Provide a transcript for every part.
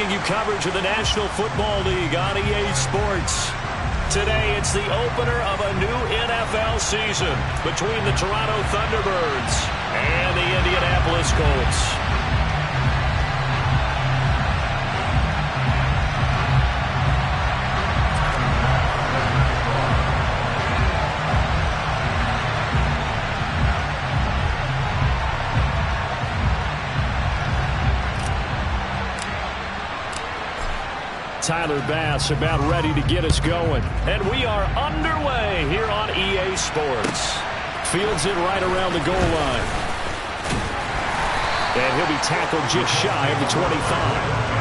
bringing you coverage of the National Football League on EA Sports. Today, it's the opener of a new NFL season between the Toronto Thunderbirds and the Indianapolis Colts. Tyler Bass about ready to get us going. And we are underway here on EA Sports. Fields it right around the goal line. And he'll be tackled just shy of the 25.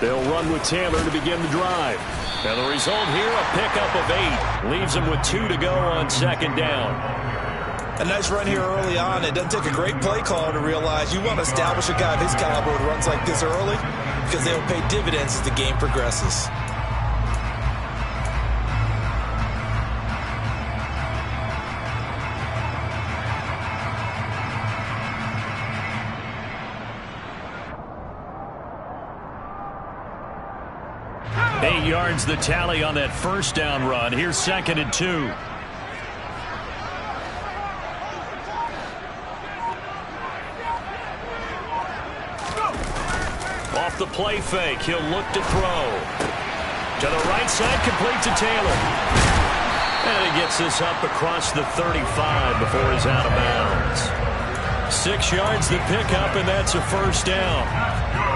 They'll run with Taylor to begin the drive. And the result here, a pickup of 8. Leaves them with 2 to go on second down. A nice run here early on. It doesn't take a great play caller to realize you want to establish a guy of his caliber who runs like this early because they'll pay dividends as the game progresses. Yards the tally on that first down run. Here's 2nd and 2. Off the play fake, he'll look to throw. To the right side, complete to Taylor. And he gets this up across the 35 before he's out of bounds. 6 yards the pickup, and that's a first down.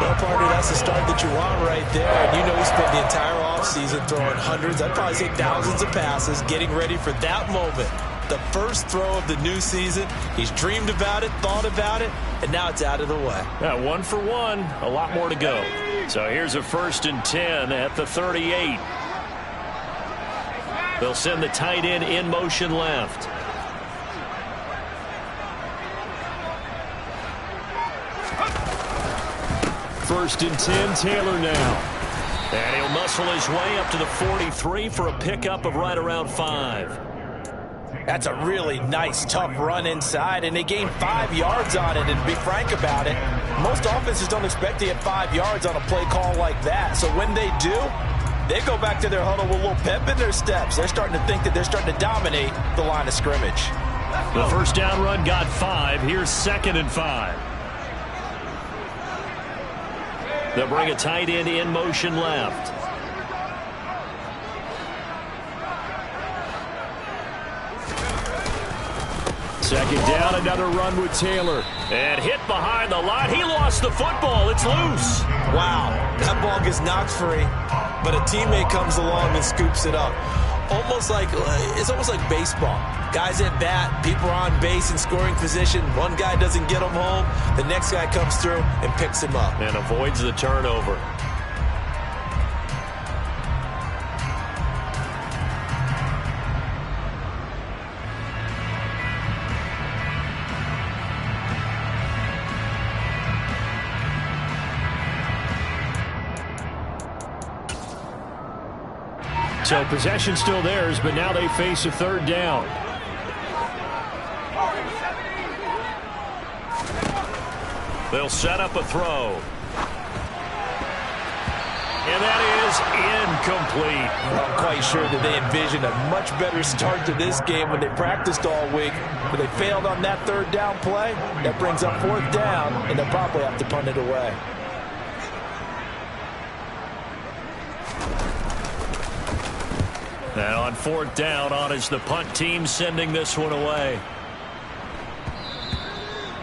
Well, partner, that's the start that you want right there. And you know he spent the entire offseason throwing hundreds, I'd probably say thousands of passes, getting ready for that moment. The first throw of the new season. He's dreamed about it, thought about it, and now it's out of the way. Yeah, 1 for 1, a lot more to go. So here's a 1st and 10 at the 38. They'll send the tight end in motion left. First and 10, Taylor now. And he'll muscle his way up to the 43 for a pickup of right around 5. That's a really nice, tough run inside, and they gained 5 yards on it. And to be frank about it, most offenses don't expect to get 5 yards on a play call like that. So when they do, they go back to their huddle with a little pep in their steps. They're starting to think that they're starting to dominate the line of scrimmage. The first down run got 5. Here's 2nd and 5. They'll bring a tight end in motion left. Second down, another run with Taylor. And hit behind the line. He lost the football. It's loose. Wow, that ball gets knocked free, but a teammate comes along and scoops it up. It's almost like baseball. Guys at bat, people are on base in scoring position. One guy doesn't get him home. The next guy comes through and picks him up. And avoids the turnover. So possession still theirs, but now they face a 3rd down. They'll set up a throw. And that is incomplete. I'm quite sure that they envisioned a much better start to this game when they practiced all week. But they failed on that 3rd down play. That brings up 4th down, and they'll probably have to punt it away. And on 4th down, on is the punt team sending this one away.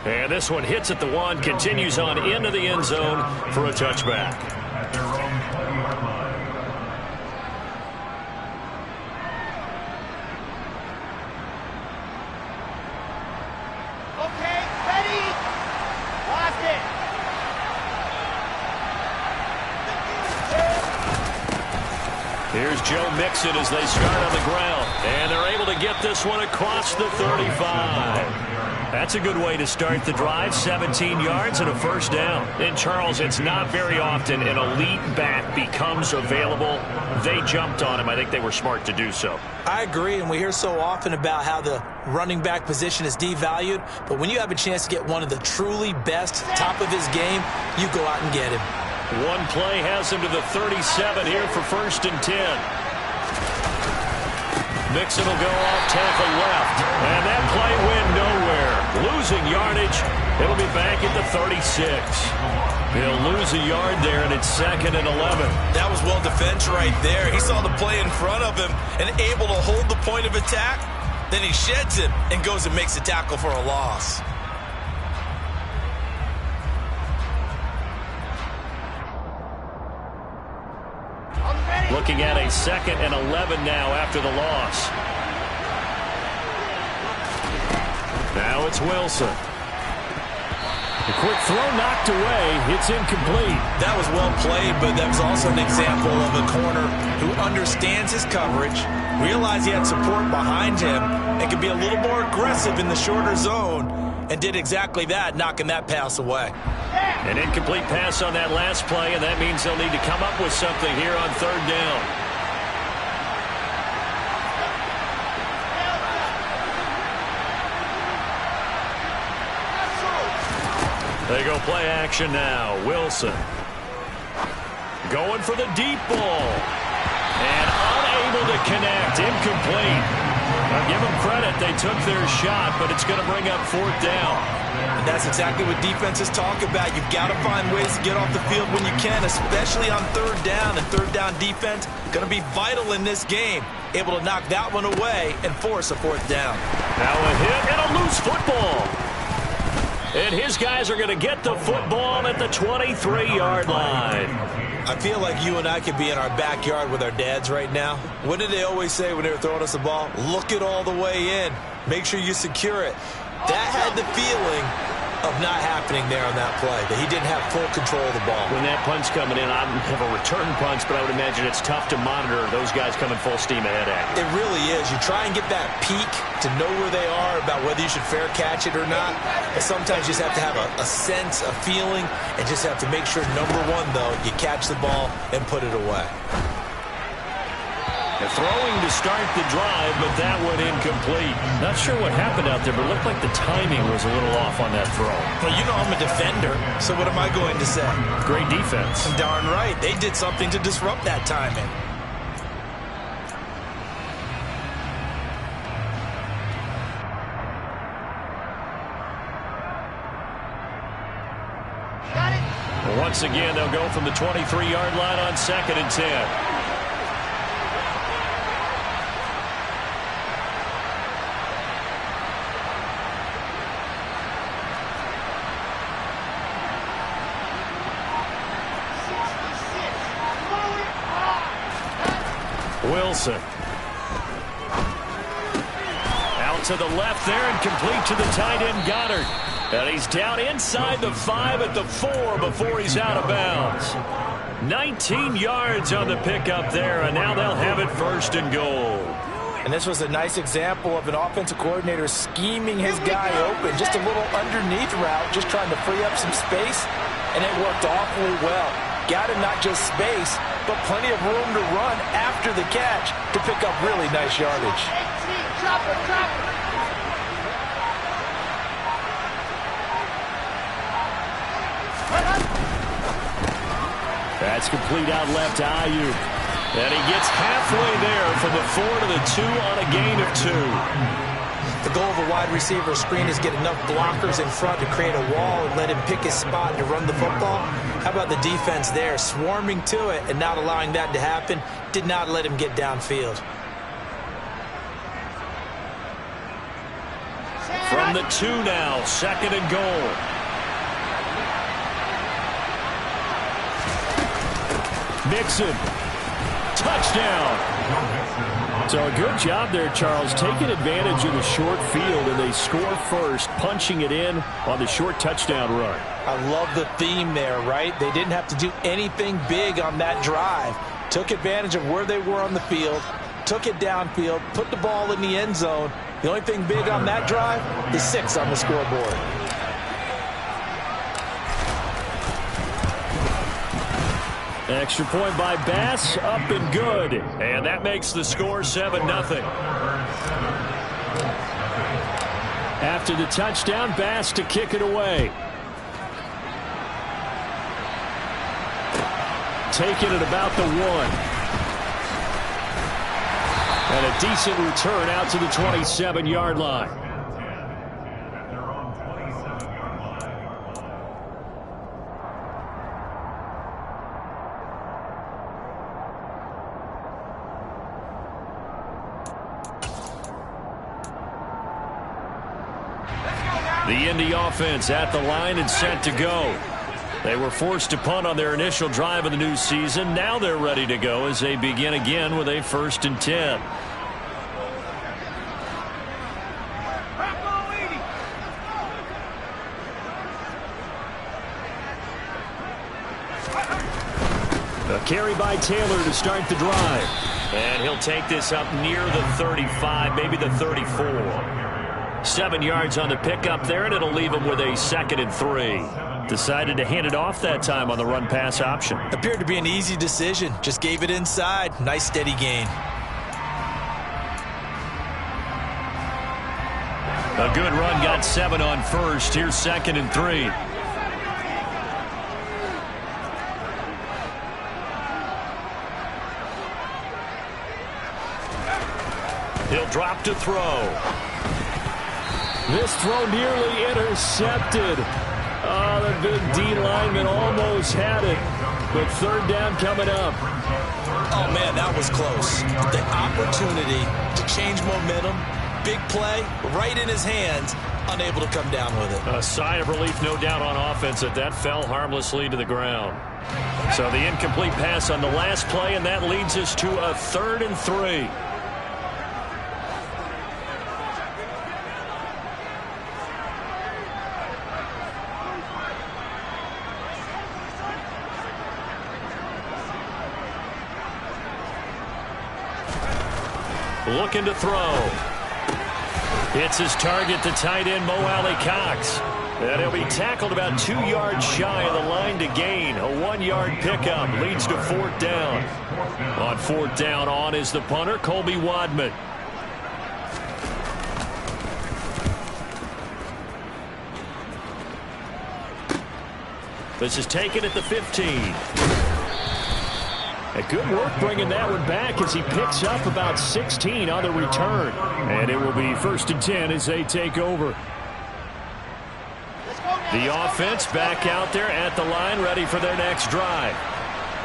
And this one hits at the 1, continues on into the end zone for a touchback. Joe Mixon as they start on the ground. And they're able to get this one across the 35. That's a good way to start the drive. 17 yards and a first down. And, Charles, it's not very often an elite back becomes available. They jumped on him. I think they were smart to do so. I agree, and we hear so often about how the running back position is devalued. But when you have a chance to get one of the truly best, top of his game, you go out and get him. One play has him to the 37 here for 1st and 10. Mixon will go off tackle left. And that play went nowhere. Losing yardage. It'll be back at the 36. He'll lose a yard there, and it's 2nd and 11. That was well defense right there. He saw the play in front of him and able to hold the point of attack. Then he sheds him and goes and makes a tackle for a loss. Looking at a 2nd and 11 now after the loss. Now it's Wilson. A quick throw knocked away. It's incomplete. That was well played, but that was also an example of a corner who understands his coverage, realized he had support behind him, and could be a little more aggressive in the shorter zone, and did exactly that, knocking that pass away. An incomplete pass on that last play, and that means they'll need to come up with something here on 3rd down. They go play action now. Wilson going for the deep ball. And unable to connect. Incomplete. Now give them credit. They took their shot, but it's going to bring up 4th down. And that's exactly what defenses talk about. You've got to find ways to get off the field when you can, especially on 3rd down. And 3rd down defense going to be vital in this game. Able to knock that one away and force a 4th down. Now a hit and a loose football. And his guys are going to get the football at the 23-yard line. I feel like you and I could be in our backyard with our dads right now. What did they always say when they were throwing us the ball? Look it all the way in. Make sure you secure it. That had the feeling of not happening there on that play, that he didn't have full control of the ball. When that punch coming in, I don't have a return punch, but I would imagine it's tough to monitor those guys coming full steam ahead at you. It really is. You try and get that peek to know where they are, about whether you should fair catch it or not. But sometimes you just have to have a sense, a feeling, and just have to make sure, number one, though, you catch the ball and put it away. Throwing to start the drive, but that went incomplete. Not sure what happened out there, but it looked like the timing was a little off on that throw. Well, you know I'm a defender, so what am I going to say? Great defense. Darn right. They did something to disrupt that timing. Well, once again, they'll go from the 23-yard line on 2nd and 10. Wilson. Out to the left there and complete to the tight end Goddard. And he's down inside the 5 at the 4 before he's out of bounds. 19 yards on the pickup there, and now they'll have it 1st and goal. And this was a nice example of an offensive coordinator scheming his guy open. Just a little underneath route, just trying to free up some space, and it worked awfully well. Got him not just space, but plenty of room to run after the catch to pick up really nice yardage. That's complete out left to Ayuk. And he gets halfway there from the 4 to the 2 on a gain of 2. The goal of a wide receiver screen is get enough blockers in front to create a wall and let him pick his spot to run the football. How about the defense there, swarming to it and not allowing that to happen? Did not let him get downfield. From the 2 now, 2nd and goal. Mixon. Touchdown. So a good job there, Charles, taking advantage of the short field, and they score first, punching it in on the short touchdown run. I love the theme there, right? They didn't have to do anything big on that drive. took advantage of where they were on the field, took it downfield, put the ball in the end zone. The only thing big on that drive, the 6 on the scoreboard. Extra point by Bass, up and good. And that makes the score 7-0. After the touchdown, Bass to kick it away. Taking it about the 1. And a decent return out to the 27-yard line. The Indy offense at the line and set to go. They were forced to punt on their initial drive of the new season. Now they're ready to go as they begin again with a 1st and 10. A carry by Taylor to start the drive. And he'll take this up near the 35, maybe the 34. 7 yards on the pickup there, and it'll leave him with a 2nd and 3. Decided to hand it off that time on the run-pass option. Appeared to be an easy decision. Just gave it inside. Nice steady gain. A good run, got 7 on 1st. Here's 2nd and 3. He'll drop to throw. This throw nearly intercepted. Oh, the big D lineman almost had it. But 3rd down coming up. Oh, man, that was close. The opportunity to change momentum, big play, right in his hands, unable to come down with it. A sigh of relief, no doubt, on offense that fell harmlessly to the ground. So the incomplete pass on the last play, and that leads us to a 3rd and 3. Looking to throw. Hits his target, the tight end, Mo Alley-Cox. And he'll be tackled about 2 yards shy of the line to gain. A 1-yard pickup leads to 4th down. On 4th down, on is the punter, Colby Wadman. This is taken at the 15. A good work bringing that one back as he picks up about 16 on the return. And it will be 1st and 10 as they take over. The offense back out there at the line, ready for their next drive.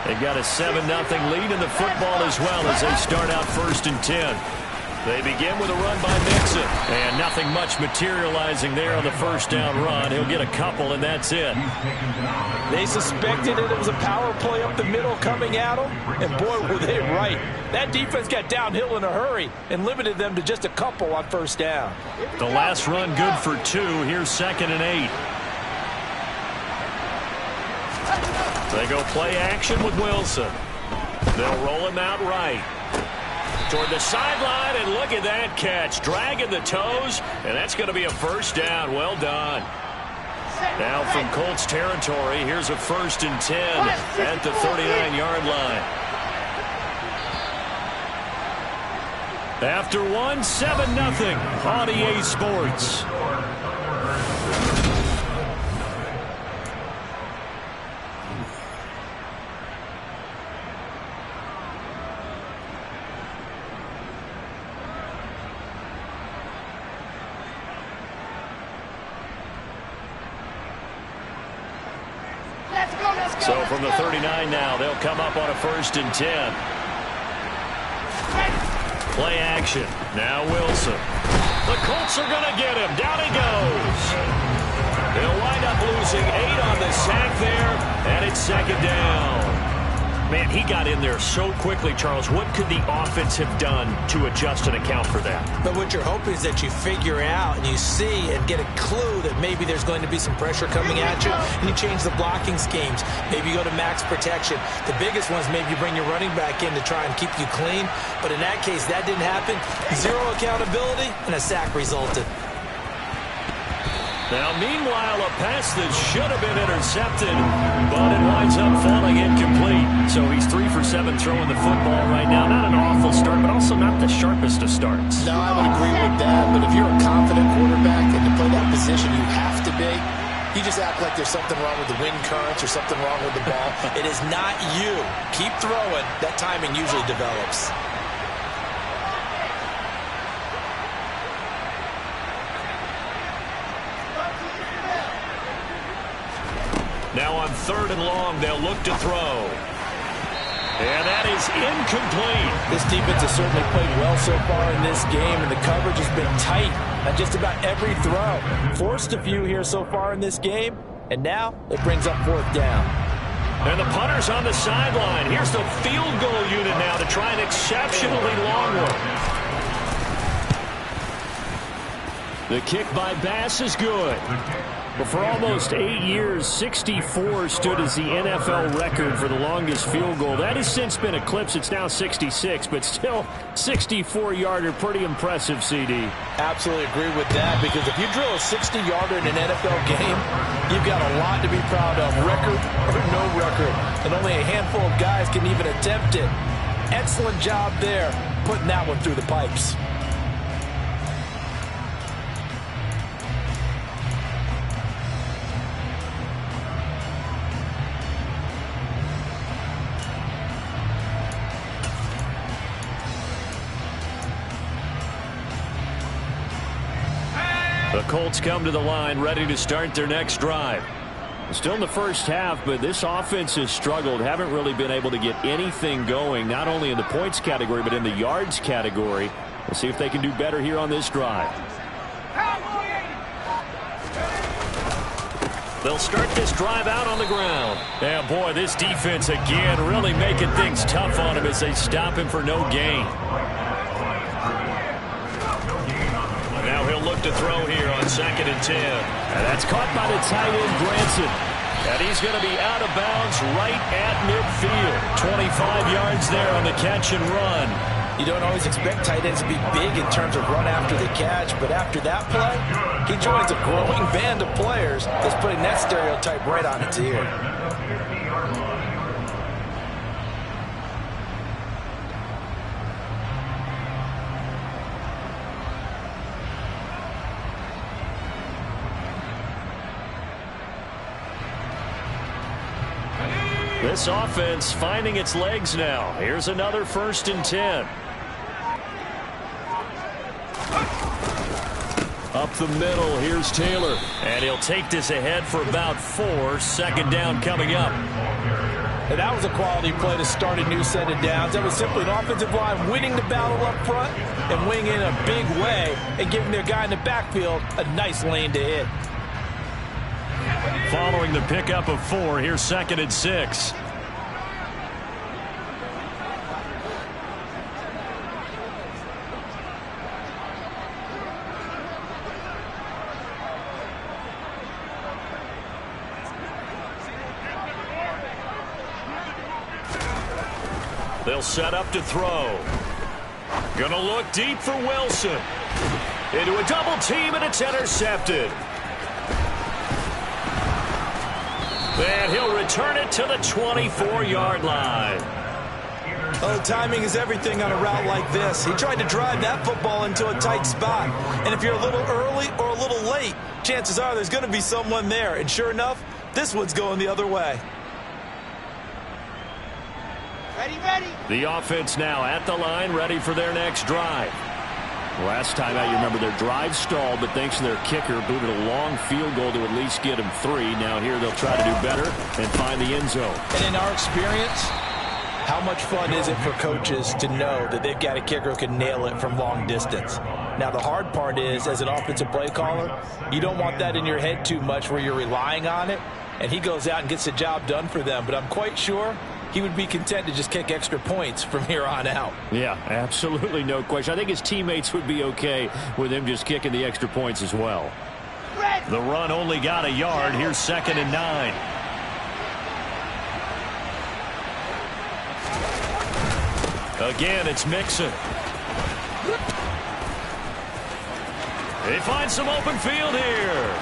They've got a 7-0 lead in the football as well as they start out 1st and 10. They begin with a run by Mixon. And nothing much materializing there on the 1st down run. He'll get a couple, and that's it. They suspected it was a power play up the middle coming at them, and boy, were they right. That defense got downhill in a hurry and limited them to just a couple on 1st down. The last run good for 2. Here's 2nd and 8. They go play action with Wilson. They'll roll him out right. Toward the sideline, and look at that catch. Dragging the toes, and that's going to be a 1st down. Well done. Now from Colts territory, here's a 1st and 10 at the 39-yard line. After one, 7-0 on EA Sports. So from the 39 now, they'll come up on a 1st and 10. Play action. Now Wilson. The Colts are going to get him. Down he goes. They'll wind up losing 8 on the sack there, and it's 2nd down. Man, he got in there so quickly, Charles. What could the offense have done to adjust and account for that? But what you're hoping is that you figure out and you see and get a clue that maybe there's going to be some pressure coming at you, and you change the blocking schemes. Maybe you go to max protection. The biggest one is maybe you bring your running back in to try and keep you clean. But in that case, that didn't happen. Zero accountability, and a sack resulted. Now, meanwhile, a pass that should have been intercepted, but it winds up falling incomplete. So he's 3 for 7 throwing the football right now. Not an awful start, but also not the sharpest of starts. No, I would agree with that. But if you're a confident quarterback and to play that position, you have to be. You just act like there's something wrong with the wind currents or something wrong with the ball. It is not you. Keep throwing. That timing usually develops. Now on 3rd and long, they'll look to throw. And that is incomplete. This defense has certainly played well so far in this game, and the coverage has been tight on just about every throw. Forced a few here so far in this game, and now it brings up 4th down. And the punter's on the sideline. Here's the field goal unit now to try an exceptionally long one. The kick by Bass is good. But for almost 8 years, 64 stood as the NFL record for the longest field goal. That has since been eclipsed. It's now 66, but still 64-yarder. Pretty impressive, CD. Absolutely agree with that, because if you drill a 60-yarder in an NFL game, you've got a lot to be proud of, record or no record. And only a handful of guys can even attempt it. Excellent job there, putting that one through the pipes. The Colts come to the line ready to start their next drive. Still in the first half, but this offense has struggled. Haven't really been able to get anything going, not only in the points category, but in the yards category. We'll see if they can do better here on this drive. They'll start this drive out on the ground. And boy, this defense again really making things tough on him as they stop him for no gain. Now he'll look to throw here on 2nd and 10. And that's caught by the tight end, Granson. And he's going to be out of bounds right at midfield. 25 yards there on the catch and run. You don't always expect tight ends to be big in terms of run after the catch, but after that play, he joins a growing band of players that's putting that stereotype right on its ear. This offense finding its legs now. Here's another 1st and 10. Up the middle, here's Taylor. And he'll take this ahead for about 4. 2nd down coming up. And that was a quality play to start a new set of downs. That was simply an offensive line winning the battle up front and winning in a big way and giving their guy in the backfield a nice lane to hit. Following the pickup of 4, here's 2nd and 6. They'll set up to throw. Gonna look deep for Wilson. Into a double team, and it's intercepted. And he'll return it to the 24-yard line. Oh, timing is everything on a route like this. He tried to drive that football into a tight spot. And if you're a little early or a little late, chances are there's going to be someone there. And sure enough, this one's going the other way. Ready. The offense now at the line, ready for their next drive. Last time out, you remember their drive stalled, but thanks to their kicker, booted a long field goal to at least get them 3. Now here they'll try to do better and find the end zone. And in our experience, how much fun is it for coaches to know that they've got a kicker who can nail it from long distance? Now, the hard part is, as an offensive play caller, you don't want that in your head too much where you're relying on it, and he goes out and gets the job done for them. But I'm quite sure he would be content to just kick extra points from here on out. Yeah, absolutely no question. I think his teammates would be okay with him just kicking the extra points as well. The run only got a yard. Here's 2nd and 9. Again, it's Mixon. They find some open field here.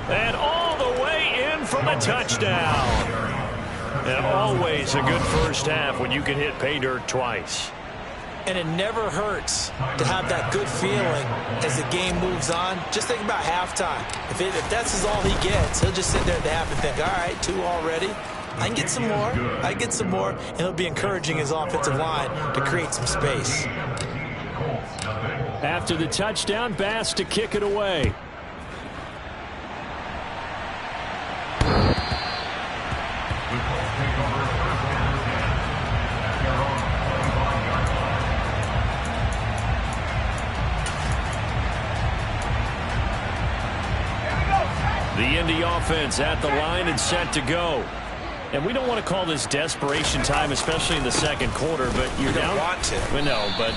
And all the way in for the touchdown. And always a good first half when you can hit pay dirt twice. And it never hurts to have that good feeling as the game moves on. Just think about halftime. If that's all he gets, he'll just sit there at the half and think, all right, 2 already. I can get some more. I get some more. And he'll be encouraging his offensive line to create some space. After the touchdown, Bass to kick it away. The Indy offense at the line and set to go. And we don't want to call this desperation time, especially in the second quarter, but you're down. Want to. Well, no, but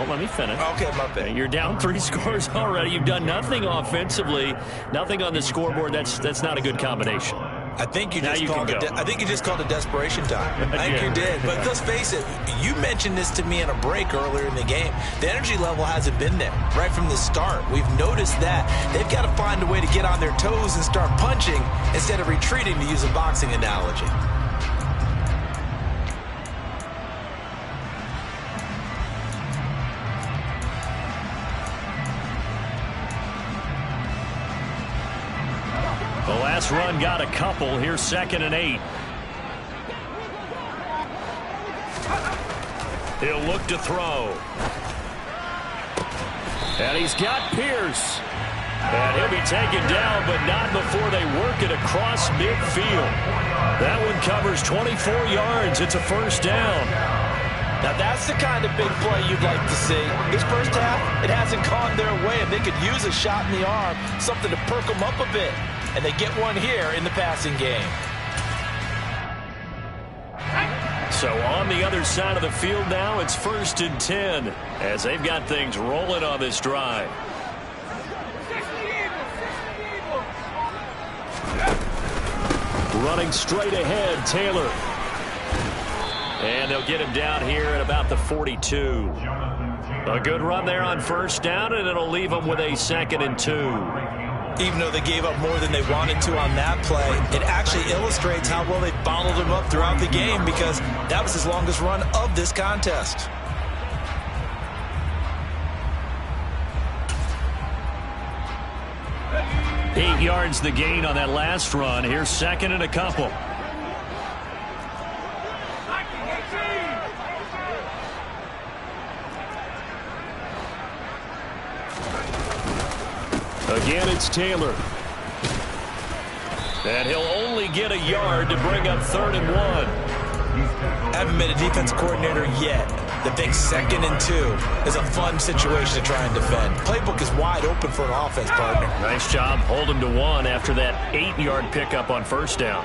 let me finish. Okay, my bad. You're down 3 scores already. You've done nothing offensively, nothing on the scoreboard. That's not a good combination. I think you just called it desperation time. I think you did. But let's face it, you mentioned this to me in a break earlier in the game. The energy level hasn't been there right from the start. We've noticed that. They've got to find a way to get on their toes and start punching instead of retreating, to use a boxing analogy. The last run got a couple. Here's 2nd and 8. He'll look to throw. And he's got Pierce. And he'll be taken down, but not before they work it across midfield. That one covers 24 yards. It's a first down. Now, that's the kind of big play you'd like to see. This first half, it hasn't gone their way, and they could use a shot in the arm, something to perk them up a bit. And they get one here in the passing game. So on the other side of the field now, it's 1st and 10 as they've got things rolling on this drive. Running straight ahead, Taylor. And they'll get him down here at about the 42. A good run there on first down, and it'll leave them with a 2nd and 2. Even though they gave up more than they wanted to on that play, it actually illustrates how well they bottled him up throughout the game, because that was his longest run of this contest. Eight yards the gain on that last run. Here's 2nd and a couple. Again, it's Taylor. And he'll only get a yard to bring up 3rd and 1. Haven't been a defense coordinator yet that thinks 2nd and 2 is a fun situation to try and defend. Playbook is wide open for an offense, partner. Nice job holding to 1 after that 8-yard pickup on first down.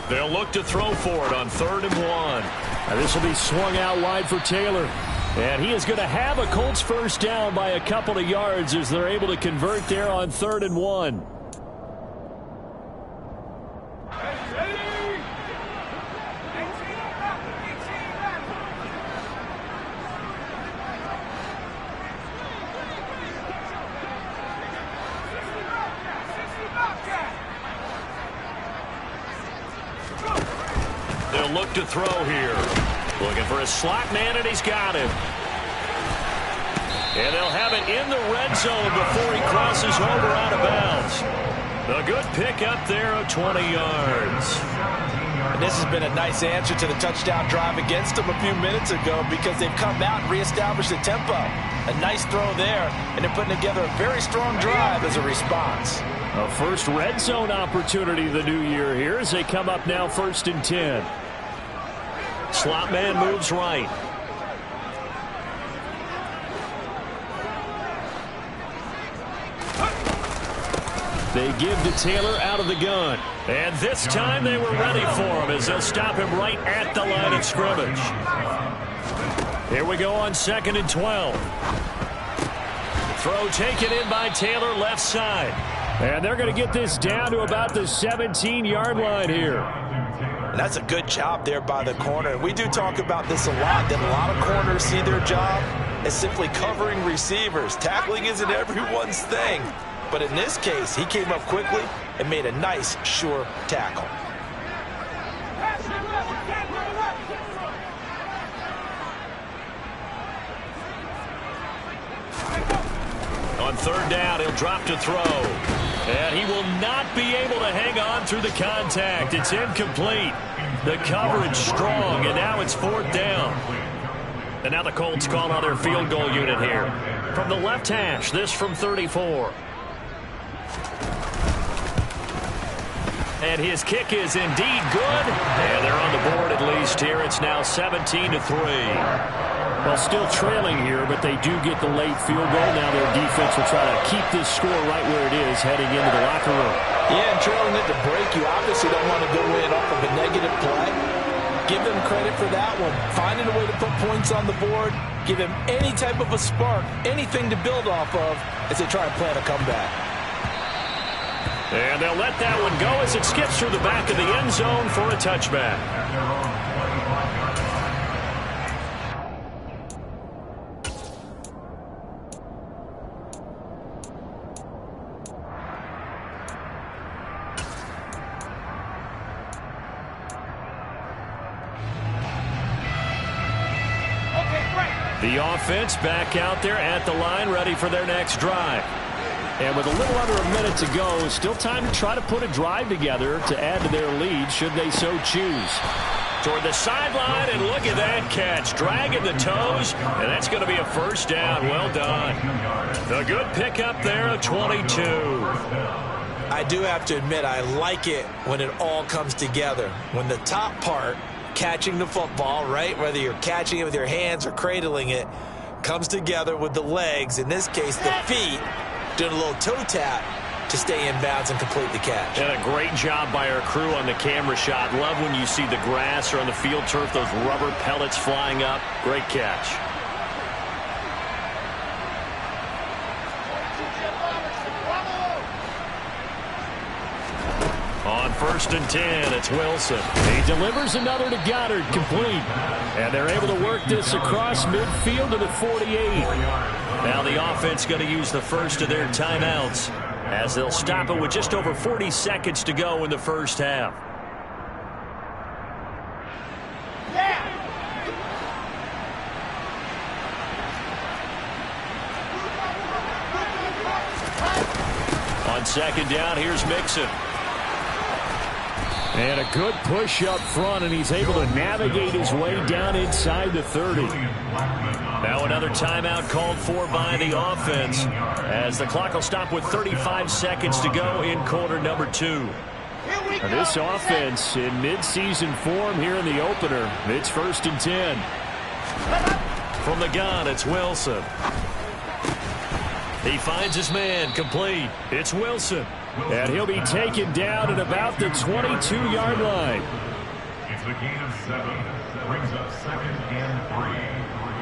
They'll look to throw for it on 3rd and 1. Now this will be swung out wide for Taylor. And he is going to have a Colts first down by a couple of yards as they're able to convert there on 3rd and 1. They'll look to throw here. Looking for a slot man, and he's got him. And they'll have it in the red zone before he crosses over out of bounds. A good pick up there of 20 yards. And this has been a nice answer to the touchdown drive against them a few minutes ago, because they've come out and reestablished the tempo. A nice throw there, and they're putting together a very strong drive as a response. A first red zone opportunity the new year here as they come up now 1st and 10. Slot man moves right. They give to Taylor out of the gun. And this time they were ready for him as they'll stop him right at the line of scrimmage. Here we go on 2nd and 12. Throw taken in by Taylor left side. And they're going to get this down to about the 17-yard line here. And that's a good job there by the corner. We do talk about this a lot, that a lot of corners see their job as simply covering receivers. Tackling isn't everyone's thing. But in this case, he came up quickly and made a nice, sure tackle. On 3rd down, he'll drop to throw. And he will not be able to hang on through the contact. It's incomplete. The coverage strong, and now it's 4th down. And now the Colts call on their field goal unit here. From the left hash, this from 34. And his kick is indeed good. And they're on the board at least here. It's now 17-3. Well, still trailing here, but they do get the late field goal. Now their defense will try to keep this score right where it is heading into the locker room. Yeah, and trailing it to break, you obviously don't want to go in off of a negative play. Give them credit for that one. Finding a way to put points on the board. Give them any type of a spark, anything to build off of as they try and plan a comeback. And they'll let that one go as it skips through the back of the end zone for a touchback. The offense back out there at the line, ready for their next drive. And with a little under a minute to go, still time to try to put a drive together to add to their lead should they so choose. Toward the sideline, and look at that catch. Dragging the toes, and that's going to be a 1st down. Well done. The good pickup there of 22. I do have to admit, I like it when it all comes together. When the top part, catching the football, right, whether you're catching it with your hands or cradling it, comes together with the legs, in this case the feet, doing a little toe tap to stay in bounds and complete the catch. And a great job by our crew on the camera shot. Love when you see the grass or on the field turf, those rubber pellets flying up. Great catch. On 1st and 10, it's Wilson. He delivers another to Goddard, complete. And they're able to work this across midfield to the 48. Now the offense going to use the first of their timeouts as they'll stop it with just over 40 seconds to go in the 1st half. On 2nd down, here's Mixon. And a good push up front, and he's able to navigate his way down inside the 30. Now another timeout called for by the offense as the clock will stop with 35 seconds to go in quarter number 2. This offense in midseason form here in the opener. It's 1st and 10. From the gun, it's Wilson. He finds his man, complete. It's Wilson. And he'll be taken down at about the 22-yard line. It's the gain of 7. Brings up 2nd and 3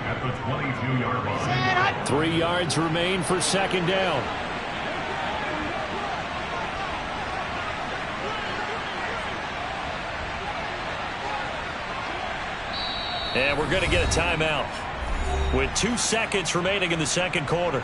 at the 22-yard line. 3 yards remain for 2nd down. And we're going to get a timeout with 2 seconds remaining in the 2nd quarter.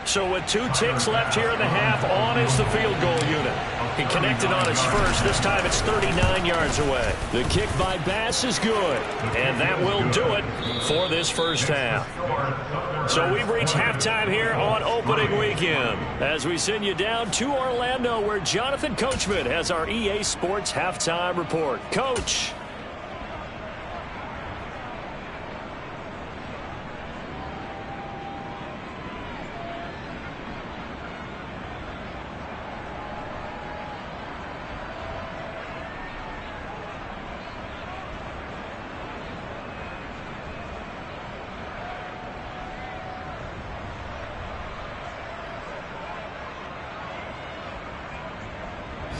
So with 2 ticks left here in the half, on is the field goal unit. He connected on his first. This time it's 39 yards away. The kick by Bass is good. And that will do it for this 1st half. So we've reached halftime here on opening weekend as we send you down to Orlando where Jonathan Coachman has our EA Sports halftime report. Coach.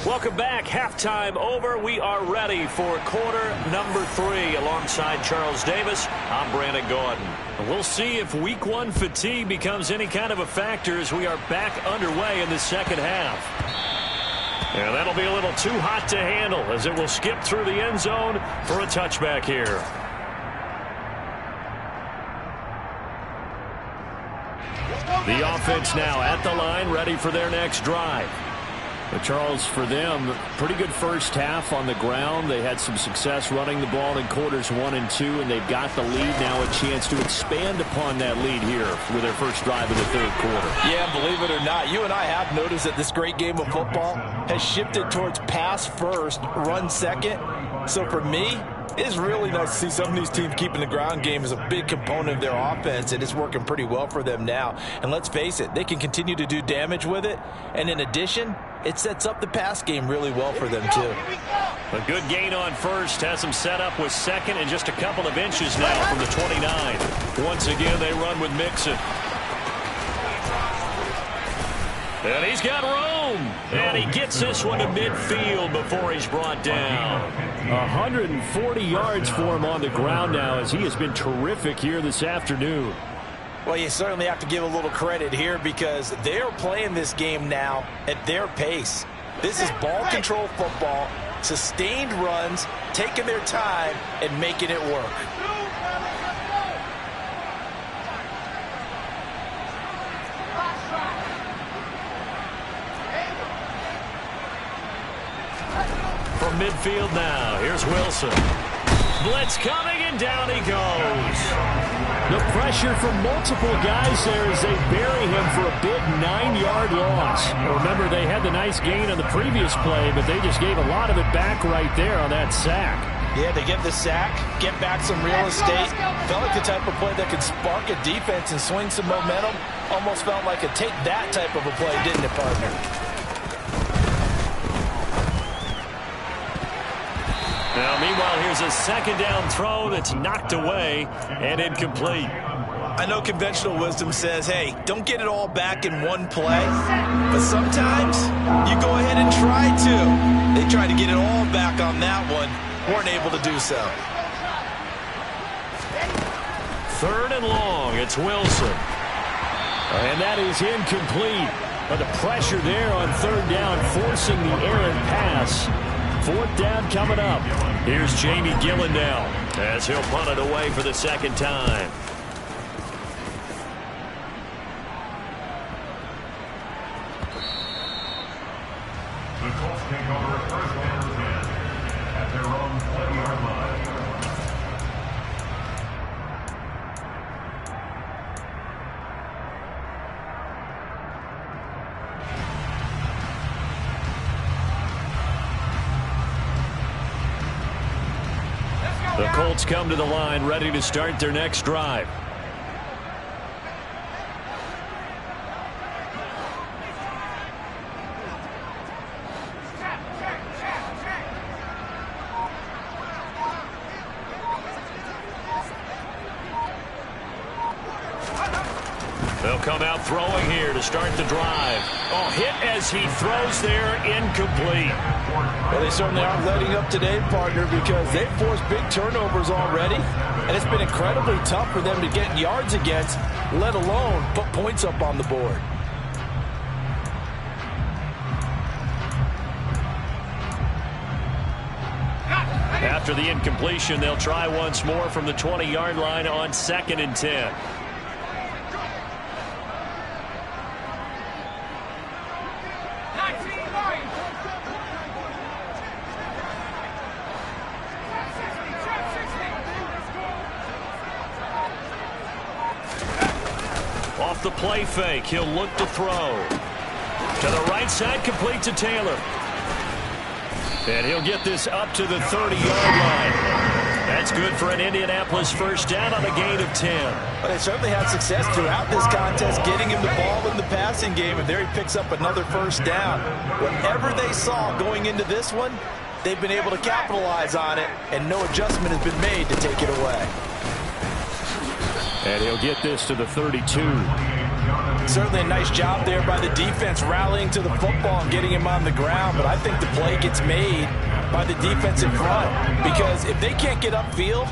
Welcome back. Halftime over. We are ready for quarter number 3. Alongside Charles Davis, I'm Brandon Gaudin. We'll see if week 1 fatigue becomes any kind of a factor as we are back underway in the second half. And that'll be a little too hot to handle as it will skip through the end zone for a touchback here. The offense now at the line, ready for their next drive. But Charles, for them, pretty good first half on the ground. They had some success running the ball in quarters 1 and 2, and they've got the lead now, a chance to expand upon that lead here with their first drive in the third quarter. Yeah, believe it or not, you and I have noticed that this great game of football has shifted towards pass first, run second. So for me, it's really nice to see some of these teams keeping the ground game as a big component of their offense, and it's working pretty well for them now. And let's face it, they can continue to do damage with it. And in addition, it sets up the pass game really well for them, too. A good gain on first has them set up with second and just a couple of inches now from the 29. Once again, they run with Mixon. And he's got room. And he gets this one to midfield before he's brought down. 140 yards for him on the ground now as he has been terrific here this afternoon. Well, you certainly have to give a little credit here because they're playing this game now at their pace. This is ball control football, sustained runs, taking their time, and making it work. From midfield now, here's Wilson. Blitz coming, and down he goes. The pressure from multiple guys there as they bury him for a big 9-yard loss. Remember, they had the nice gain on the previous play, but they just gave a lot of it back right there on that sack. Yeah, they get the sack, get back some real estate. Felt like the type of play that could spark a defense and swing some momentum. Almost felt like a take that type of a play, didn't it, partner? Now, meanwhile, here's a second down throw that's knocked away and incomplete. I know conventional wisdom says, hey, don't get it all back in one play. But sometimes you go ahead and try to. They tried to get it all back on that one. Weren't able to do so. Third and long. It's Wilson. And that is incomplete. But the pressure there on third down forcing the errant pass. Fourth down coming up. Here's Jamie Gillen now as he'll punt it away for the second time. The Colts take over first and 10 at their own 20-yard line. The Colts come to the line ready to start their next drive. They'll come out throwing here to start the drive. Oh, hit as he throws there, incomplete. Well, they certainly aren't letting up today, partner, because they've forced big turnovers already, and it's been incredibly tough for them to get yards against, let alone put points up on the board. After the incompletion, they'll try once more from the 20-yard line on 2nd and 10. Off the play fake, he'll look to throw. To the right side, complete to Taylor. And he'll get this up to the 30-yard line. That's good for an Indianapolis first down on a gain of 10. But they certainly had success throughout this contest, getting him the ball in the passing game, and there he picks up another first down. Whatever they saw going into this one, they've been able to capitalize on it, and no adjustment has been made to take it away. And he'll get this to the 32. Certainly a nice job there by the defense rallying to the football and getting him on the ground, but I think the play gets made by the defense in front, because if they can't get upfield,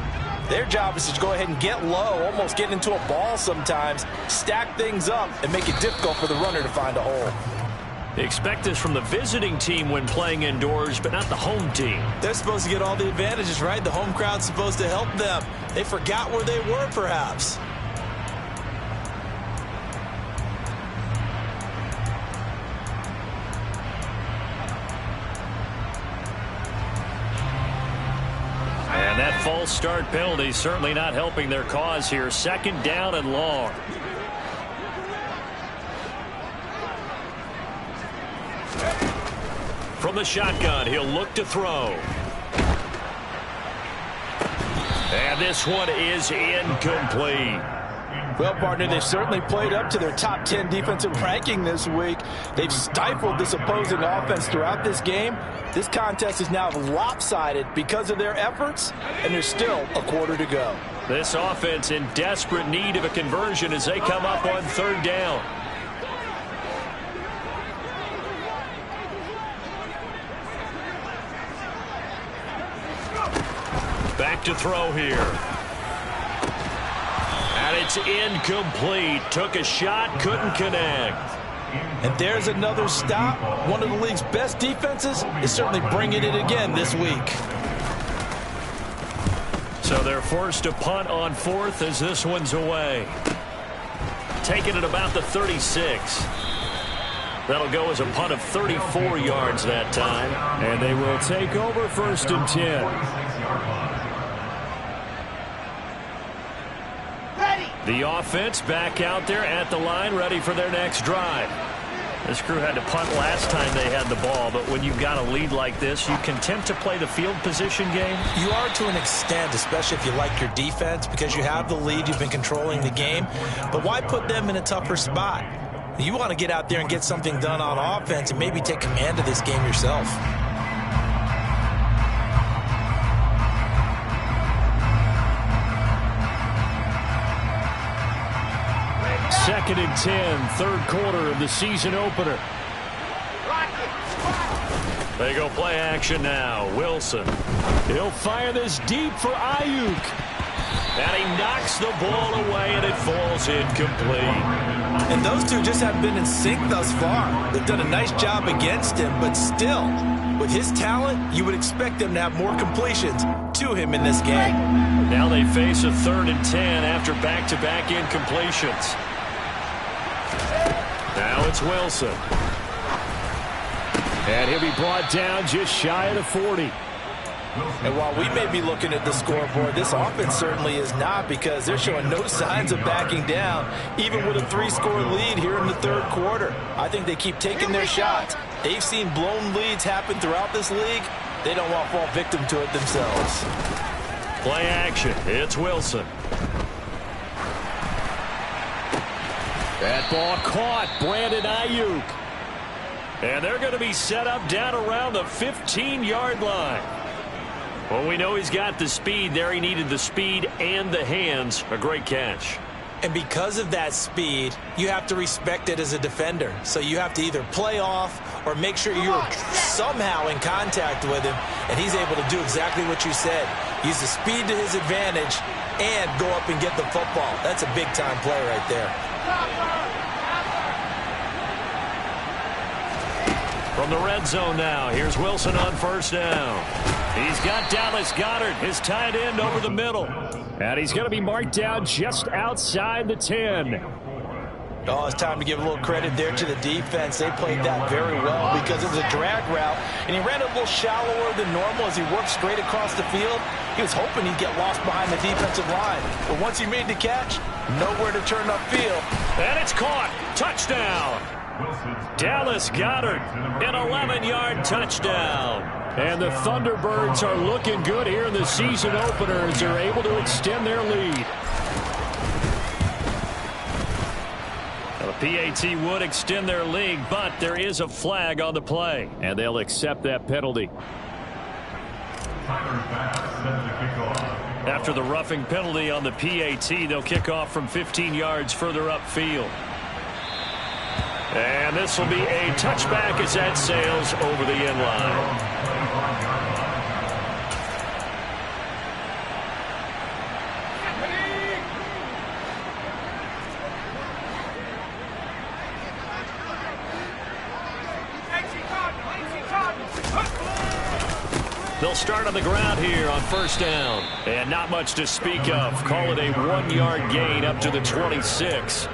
their job is to go ahead and get low, almost get into a ball sometimes, stack things up, and make it difficult for the runner to find a hole. They expect this from the visiting team when playing indoors, but not the home team. They're supposed to get all the advantages, right? The home crowd's supposed to help them. They forgot where they were, perhaps. And that false start penalty certainly not helping their cause here. 2nd down and long. From the shotgun, he'll look to throw. And this one is incomplete. Well, partner, they've certainly played up to their top 10 defensive ranking this week. They've stifled this opposing offense throughout this game. This contest is now lopsided because of their efforts, and there's still a quarter to go. This offense in desperate need of a conversion as they come up on 3rd down. Back to throw here. And it's incomplete. Took a shot, couldn't connect. And there's another stop. One of the league's best defenses is certainly bringing it again this week. So they're forced to punt on 4th as this one's away. Taking it about the 36. That'll go as a punt of 34 yards that time. And they will take over 1st and 10. The offense back out there at the line, ready for their next drive. This crew had to punt last time they had the ball, but when you've got a lead like this, you can attempt to play the field position game. You are to an extent, especially if you like your defense, because you have the lead, you've been controlling the game. But why put them in a tougher spot? You want to get out there and get something done on offense and maybe take command of this game yourself. 2nd and 10, 3rd quarter of the season opener. They go play action now. Wilson. He'll fire this deep for Ayuk. And he knocks the ball away, and it falls incomplete. And those two just haven't been in sync thus far. They've done a nice job against him, but still, with his talent, you would expect them to have more completions to him in this game. Now they face a 3rd and 10 after back-to-back incompletions. Now it's Wilson. And he'll be brought down just shy of the 40. And while we may be looking at the scoreboard, this offense certainly is not, because they're showing no signs of backing down, even with a 3-score lead here in the 3rd quarter. I think they keep taking their shots. They've seen blown leads happen throughout this league. They don't want to fall victim to it themselves. Play action. It's Wilson. That ball caught. Brandon Ayuk. And they're going to be set up down around the 15-yard line. Well, we know he's got the speed there. He needed the speed and the hands. A great catch. And because of that speed, you have to respect it as a defender. So you have to either play off or make sure you're somehow in contact with him, and he's able to do exactly what you said. Use the speed to his advantage and go up and get the football. That's a big-time play right there. From the red zone now, here's Wilson on 1st down. He's got Dallas Goedert, his tight end, over the middle. And he's going to be marked down just outside the 10. Oh, it's time to give a little credit there to the defense. They played that very well because it was a drag route, and he ran a little shallower than normal as he worked straight across the field. He was hoping he'd get lost behind the defensive line. But once he made the catch, nowhere to turn upfield. And it's caught. Touchdown. Dallas Goedert, an 11-yard touchdown. And the Thunderbirds are looking good here in the season opener as they're able to extend their lead. Now, the PAT would extend their lead, but there is a flag on the play, and they'll accept that penalty. After the roughing penalty on the PAT, they'll kick off from 15 yards further upfield. And this will be a touchback as that sails over the end line. They'll start on the ground here on first down. And not much to speak of. Call it a 1-yard gain up to the 26.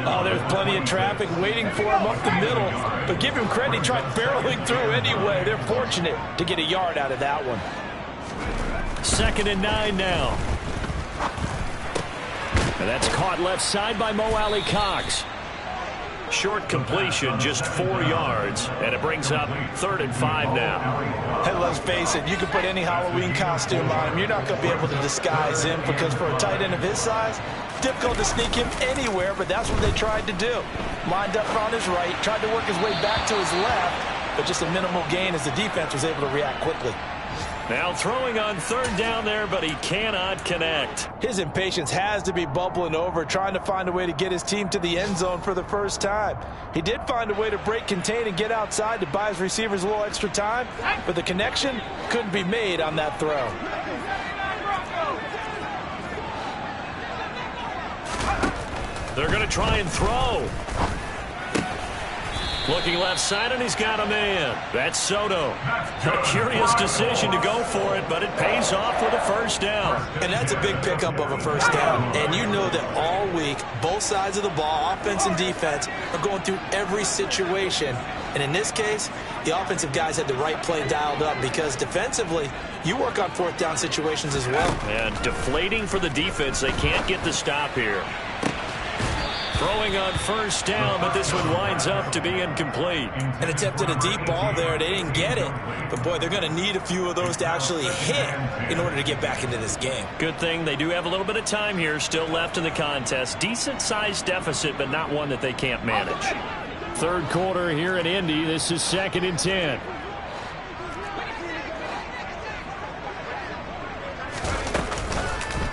Oh, there's plenty of traffic waiting for him up the middle. But give him credit, he tried barreling through anyway. They're fortunate to get a yard out of that one. 2nd and 9 now. And that's caught left side by Mo Alley-Cox. Short completion, just 4 yards, and it brings up 3rd and 5 now. Hey, let's face it, you can put any Halloween costume on him. You're not going to be able to disguise him because for a tight end of his size, difficult to sneak him anywhere, but that's what they tried to do. Lined up on his right, tried to work his way back to his left, but just a minimal gain as the defense was able to react quickly. Now throwing on 3rd down there, but he cannot connect. His impatience has to be bubbling over, trying to find a way to get his team to the end zone for the first time. He did find a way to break, contain, and get outside to buy his receivers a little extra time, but the connection couldn't be made on that throw. They're going to try and throw. Looking left side, and he's got a man. That's Soto. A curious decision to go for it, but it pays off with a first down. And that's a big pickup of a first down. And you know that all week, both sides of the ball, offense and defense, are going through every situation. And in this case, the offensive guys had the right play dialed up because defensively, you work on 4th down situations as well. And deflating for the defense. They can't get the stop here. Throwing on first down, but this one winds up to be incomplete. And attempted a deep ball there. They didn't get it. But, boy, they're going to need a few of those to actually hit in order to get back into this game. Good thing they do have a little bit of time here still left in the contest. Decent-sized deficit, but not one that they can't manage. 3rd quarter here in Indy. This is 2nd and 10.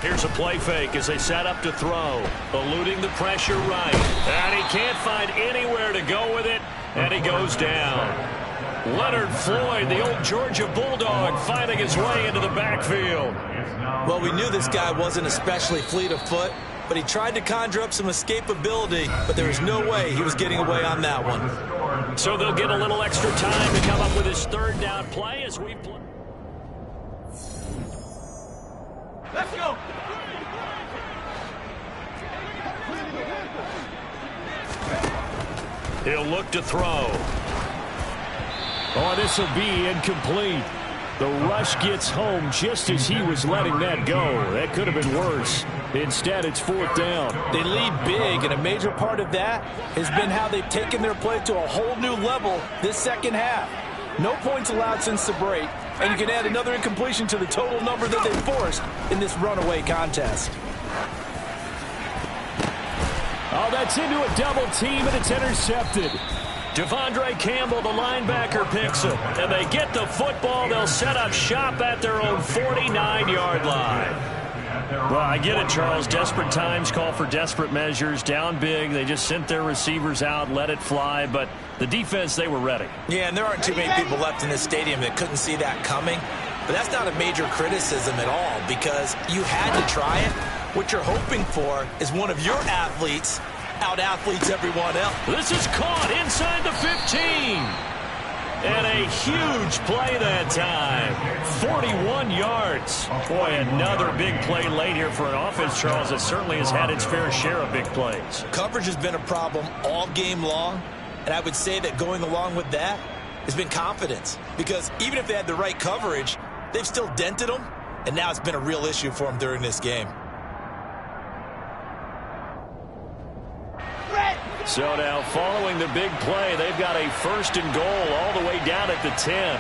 Here's a play fake as they set up to throw. Eluding the pressure right. And he can't find anywhere to go with it. And he goes down. Leonard Floyd, the old Georgia Bulldog, finding his way into the backfield. Well, we knew this guy wasn't especially fleet of foot, but he tried to conjure up some escapability, but there was no way he was getting away on that one. So they'll get a little extra time to come up with his 3rd down play as we play. Let's go. He'll look to throw. Oh, this will be incomplete. The rush gets home just as he was letting that go. That could have been worse. Instead, it's 4th down. They lead big, and a major part of that has been how they've taken their play to a whole new level this second half. No points allowed since the break, and you can add another incompletion to the total number that they forced in this runaway contest. Oh, that's into a double team, and it's intercepted. Devondre Campbell, the linebacker, picks it. And they get the football. They'll set up shop at their own 49-yard line. Well, I get it, Charles. Desperate times call for desperate measures. Down big. They just sent their receivers out, let it fly. But the defense, they were ready. Yeah, and there aren't too many people left in this stadium that couldn't see that coming. But that's not a major criticism at all because you had to try it. What you're hoping for is one of your athletes out-athletes everyone else. This is caught inside the 15. And a huge play that time. 41 yards. Boy, another big play late here for an offense, Charles, that certainly has had its fair share of big plays. Coverage has been a problem all game long, and I would say that going along with that has been confidence. Because even if they had the right coverage, they've still dented them, and now it's been a real issue for them during this game. So now following the big play, they've got a 1st and goal all the way down at the 10.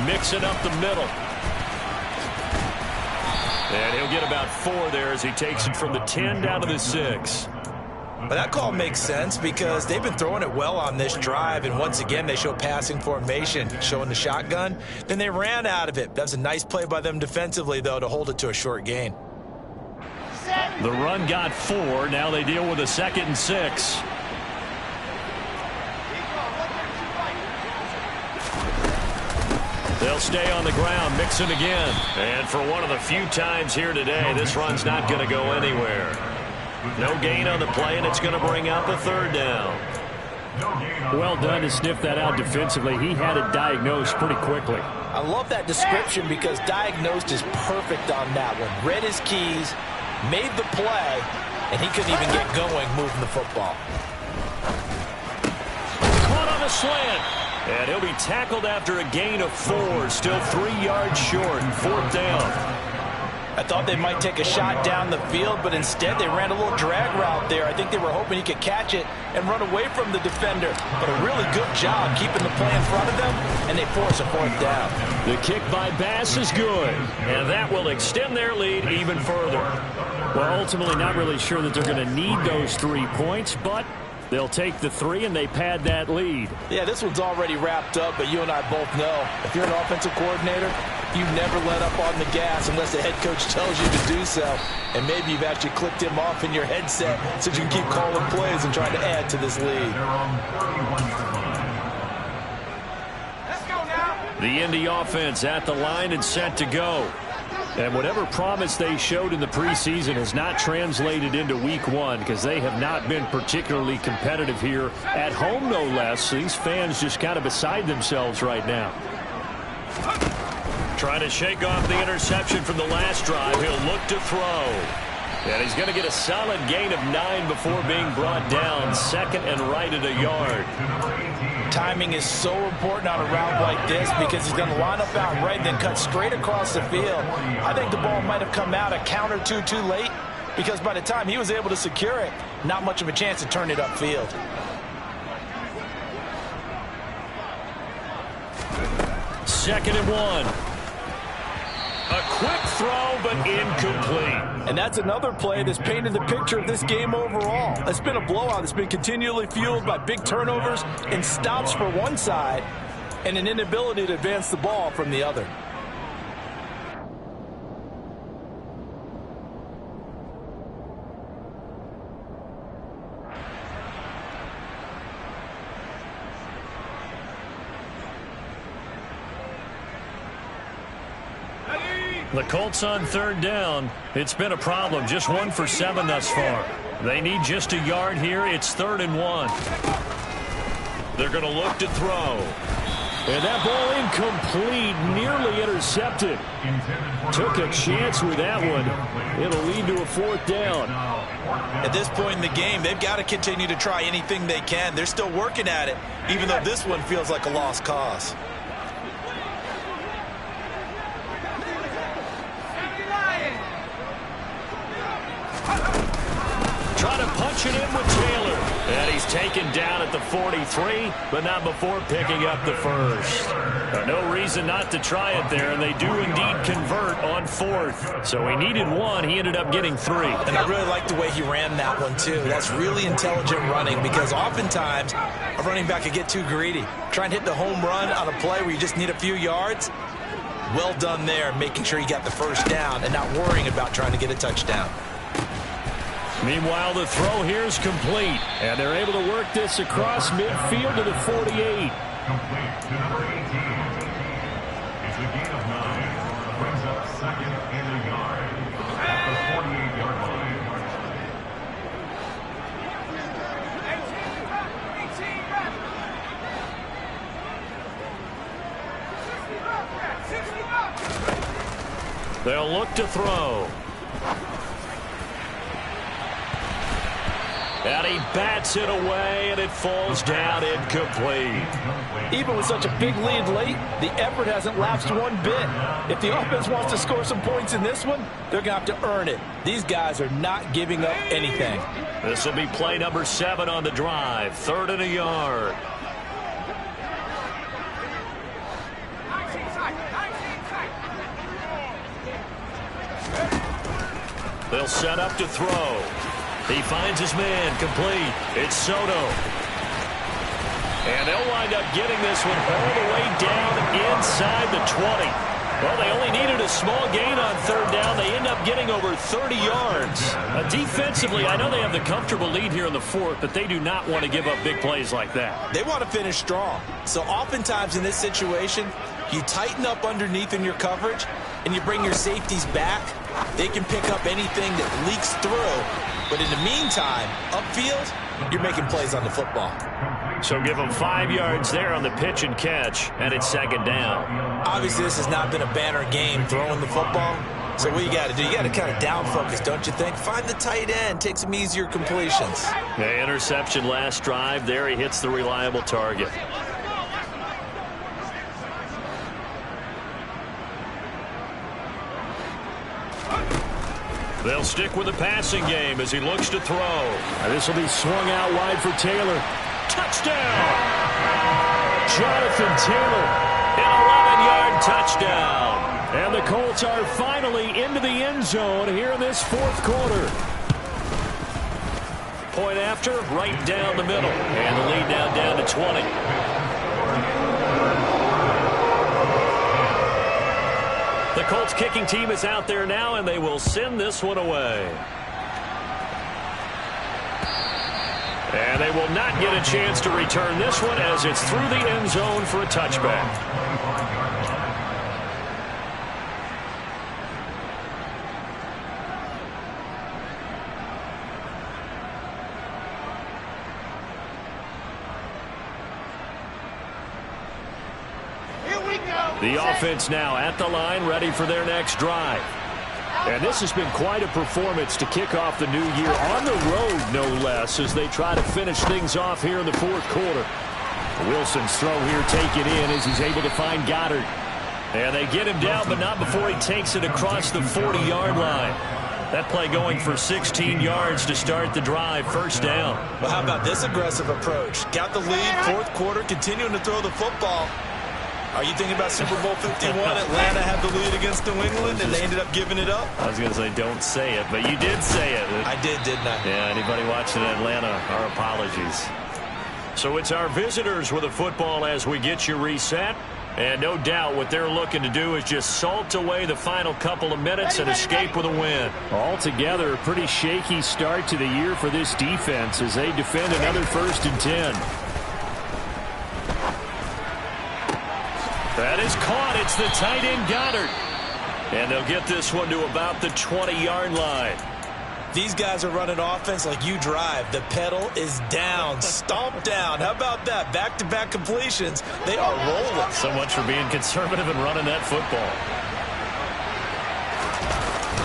Mixing up the middle. And he'll get about 4 there as he takes it from the 10 down to the 6. But that call makes sense because they've been throwing it well on this drive, and once again they show passing formation, showing the shotgun. Then they ran out of it. That was a nice play by them defensively, though, to hold it to a short gain. The run got 4. Now they deal with a 2nd and 6. They'll stay on the ground, Mixon again. And for one of the few times here today, this run's not going to go anywhere. No gain on the play, and it's going to bring up a 3rd down. Well done to sniff that out defensively. He had it diagnosed pretty quickly. I love that description because diagnosed is perfect on that one. Read his keys, made the play, and he couldn't even get going moving the football. Caught on a slant. And he'll be tackled after a gain of 4. Still 3 yards short. 4th down. I thought they might take a shot down the field, but instead they ran a little drag route there. I think they were hoping he could catch it and run away from the defender. But a really good job keeping the play in front of them, and they force a 4th down. The kick by Bass is good, and that will extend their lead even further. Well, ultimately not really sure that they're going to need those 3 points, but they'll take the 3 and they pad that lead. Yeah, this one's already wrapped up, but you and I both know if you're an offensive coordinator, you never let up on the gas unless the head coach tells you to do so. And maybe you've actually clicked him off in your headset so you can keep calling plays and trying to add to this lead. The Indy offense at the line and set to go. And whatever promise they showed in the preseason has not translated into week 1 because they have not been particularly competitive here at home, no less. These fans just kind of beside themselves right now. Trying to shake off the interception from the last drive. He'll look to throw. And he's going to get a solid gain of 9 before being brought down. 2nd and right at a yard. Timing is so important on a route like this because he's going to line up out right and then cut straight across the field. I think the ball might have come out a count or two too late because by the time he was able to secure it, not much of a chance to turn it upfield. Second and 1. A quick throw, but incomplete. And that's another play that's painted the picture of this game overall. It's been a blowout that's been continually fueled by big turnovers and stops for one side and an inability to advance the ball from the other. The Colts on 3rd down. It's been a problem. Just 1 for 7 thus far. They need just a yard here. It's 3rd and 1. They're going to look to throw. And that ball incomplete, nearly intercepted. Took a chance with that one. It'll lead to a 4th down. At this point in the game, they've got to continue to try anything they can. They're still working at it, even though this one feels like a lost cause. Trying to punch it in with Taylor. And he's taken down at the 43, but not before picking up the first. No reason not to try it there, and they do indeed convert on 4th. So he needed 1. He ended up getting 3. And I really like the way he ran that one, too. That's really intelligent running because oftentimes a running back could get too greedy. Trying to hit the home run on a play where you just need a few yards. Well done there, making sure you got the first down and not worrying about trying to get a touchdown. Meanwhile, the throw here is complete. And they're able to work this across midfield to the 48. Complete to number 18. It's a gain of 9. Brings up 2nd and a yard. At the 48-yard line. They'll look to throw. And he bats it away, and it falls down incomplete. Even with such a big lead late, the effort hasn't lapsed one bit. If the offense wants to score some points in this one, they're going to have to earn it. These guys are not giving up anything. This will be play number 7 on the drive. 3rd and a yard. They'll set up to throw. He finds his man, complete. It's Soto. And they'll wind up getting this one all the way down inside the 20. Well, they only needed a small gain on third down. They end up getting over 30 yards. Defensively, I know they have the comfortable lead here in the fourth, but they do not want to give up big plays like that. They want to finish strong. So oftentimes in this situation, you tighten up underneath in your coverage, and you bring your safeties back. They can pick up anything that leaks through. But in the meantime, upfield, you're making plays on the football. So give them 5 yards there on the pitch and catch, and it's second down. Obviously, this has not been a banner game throwing the football. So what you got to do, you got to kind of down focus, don't you think? Find the tight end, take some easier completions. The interception last drive. There he hits the reliable target. They'll stick with the passing game as he looks to throw. And this will be swung out wide for Taylor. Touchdown! Jonathan Taylor, an 11-yard touchdown. And the Colts are finally into the end zone here in this fourth quarter. Point after, right down the middle. And the lead now down to 20. The Colts kicking team is out there now, and they will send this one away. And they will not get a chance to return this one as it's through the end zone for a touchback. The offense now at the line, ready for their next drive. And this has been quite a performance to kick off the new year on the road, no less, as they try to finish things off here in the fourth quarter. Wilson's throw here taken in as he's able to find Goddard. And they get him down, but not before he takes it across the 40-yard line. That play going for 16 yards to start the drive, first down. Well, how about this aggressive approach? Got the lead, fourth quarter, continuing to throw the football. Are you thinking about Super Bowl 51? Atlanta had the lead against New England, and they ended up giving it up? I was going to say, don't say it, but you did say it. I did, didn't I? Yeah, anybody watching Atlanta, our apologies. So it's our visitors with a football as we get you reset. And no doubt what they're looking to do is just salt away the final couple of minutes and escape with a win. Altogether, a pretty shaky start to the year for this defense as they defend another 1st and 10. That is caught. It's the tight end Goddard. And they'll get this one to about the 20-yard line. These guys are running offense like you drive. The pedal is down, stomp down. How about that? Back-to-back completions. They are rolling. So much for being conservative and running that football.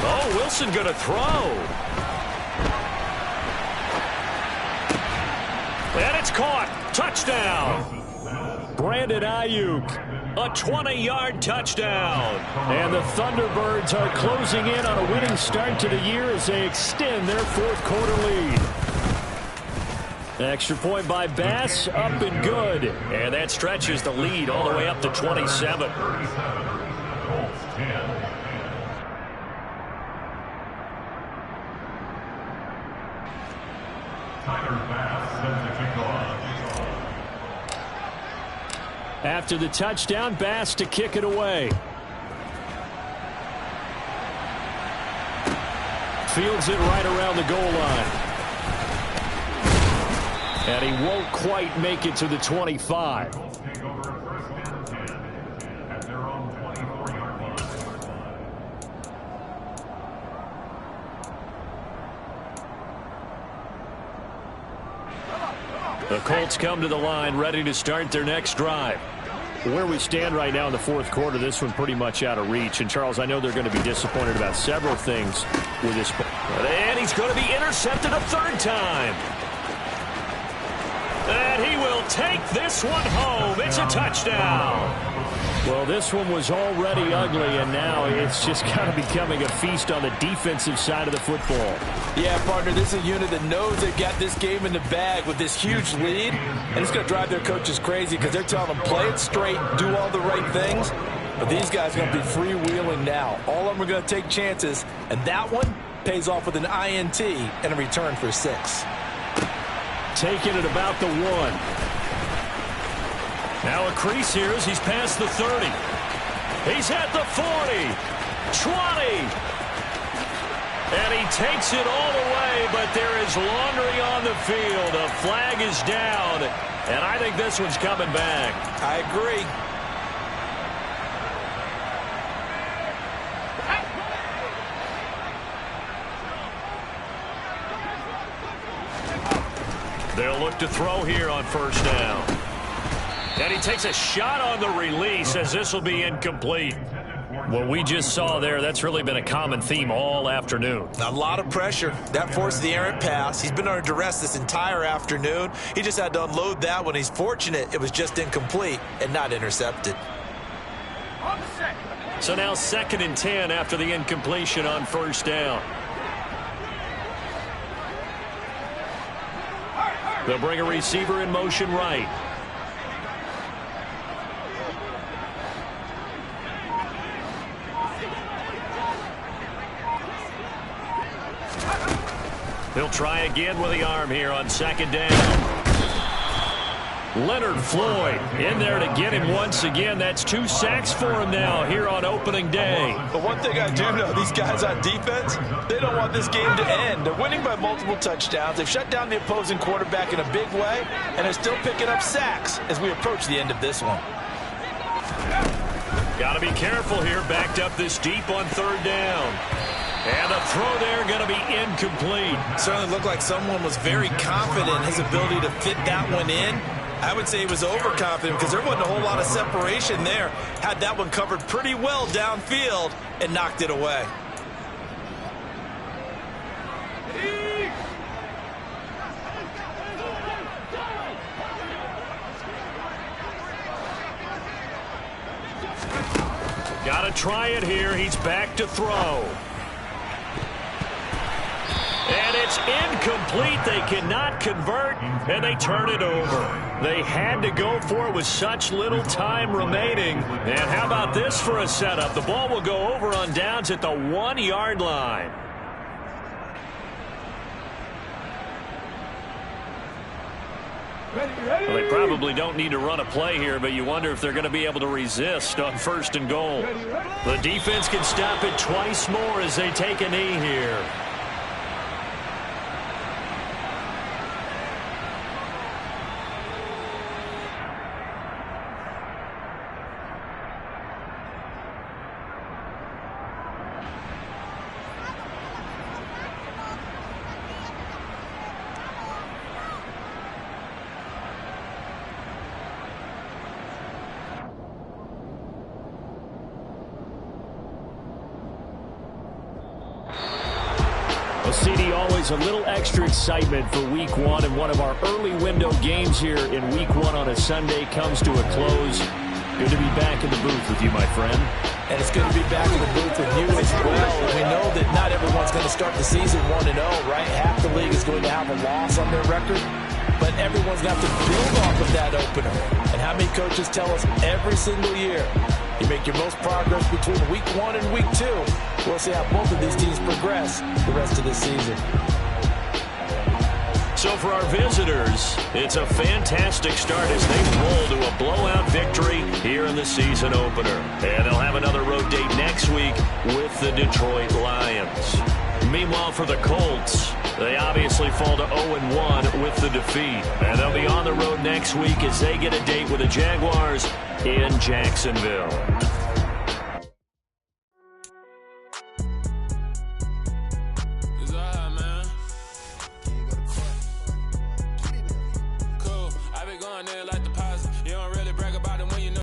Oh, Wilson going to throw. And it's caught. Touchdown. Brandon Ayuk. A 20-yard touchdown. And the Thunderbirds are closing in on a winning start to the year as they extend their fourth quarter lead. Extra point by Bass, up and good. And that stretches the lead all the way up to 27. After the touchdown, Bass to kick it away. Fields it right around the goal line. And he won't quite make it to the 25. The Colts come to the line, ready to start their next drive. Where we stand right now in the fourth quarter, this one pretty much out of reach. And, Charles, I know they're going to be disappointed about several things with this. And he's going to be intercepted a third time. And he will take this one home. It's a touchdown. Well, this one was already ugly, and now it's just kind of becoming a feast on the defensive side of the football. Yeah, partner, this is a unit that knows they've got this game in the bag with this huge lead, and it's going to drive their coaches crazy because they're telling them play it straight, do all the right things. But these guys are going to be freewheeling now. All of them are going to take chances, and that one pays off with an INT and a return for 6. Taking it about the 1. Now a crease here as he's past the 30. He's at the 40, 20. And he takes it all the way, but there is laundry on the field. A flag is down, and I think this one's coming back. I agree. They'll look to throw here on first down. And he takes a shot on the release as this will be incomplete. What we just saw there, that's really been a common theme all afternoon. A lot of pressure. That forced the errant pass. He's been under duress this entire afternoon. He just had to unload that one. He's fortunate it was just incomplete and not intercepted. So now 2nd and 10 after the incompletion on first down. They'll bring a receiver in motion right. He'll try again with the arm here on 2nd down. Leonard Floyd in there to get him once again. That's 2 sacks for him now here on opening day. But one thing I do know, these guys on defense, they don't want this game to end. They're winning by multiple touchdowns. They've shut down the opposing quarterback in a big way, and they're still picking up sacks as we approach the end of this one. Got to be careful here, backed up this deep on 3rd down. And the throw there going to be incomplete. Certainly looked like someone was very confident in his ability to fit that one in. I would say he was overconfident because there wasn't a whole lot of separation there. Had that one covered pretty well downfield and knocked it away. Got to try it here. He's back to throw. And it's incomplete. They cannot convert, and they turn it over. They had to go for it with such little time remaining. And how about this for a setup? The ball will go over on downs at the 1-yard line. Well, they probably don't need to run a play here, but you wonder if they're going to be able to resist on 1st and goal. The defense can stop it twice more as they take a knee here. CD, always a little extra excitement for Week 1, and one of our early window games here in Week 1 on a Sunday comes to a close. Good to be back in the booth with you, my friend. And it's good to be back in the booth with you as well. We know that not everyone's going to start the season 1-0, right? Half the league is going to have a loss on their record, but everyone's going to have to build off of that opener. And how many coaches tell us every single year, you make your most progress between Week 1 and Week 2. We'll see how both of these teams progress the rest of this season. So for our visitors, it's a fantastic start as they roll to a blowout victory here in the season opener. And they'll have another road date next week with the Detroit Lions. Meanwhile, for the Colts, they obviously fall to 0-1 with the defeat. And they'll be on the road next week as they get a date with the Jaguars in Jacksonville.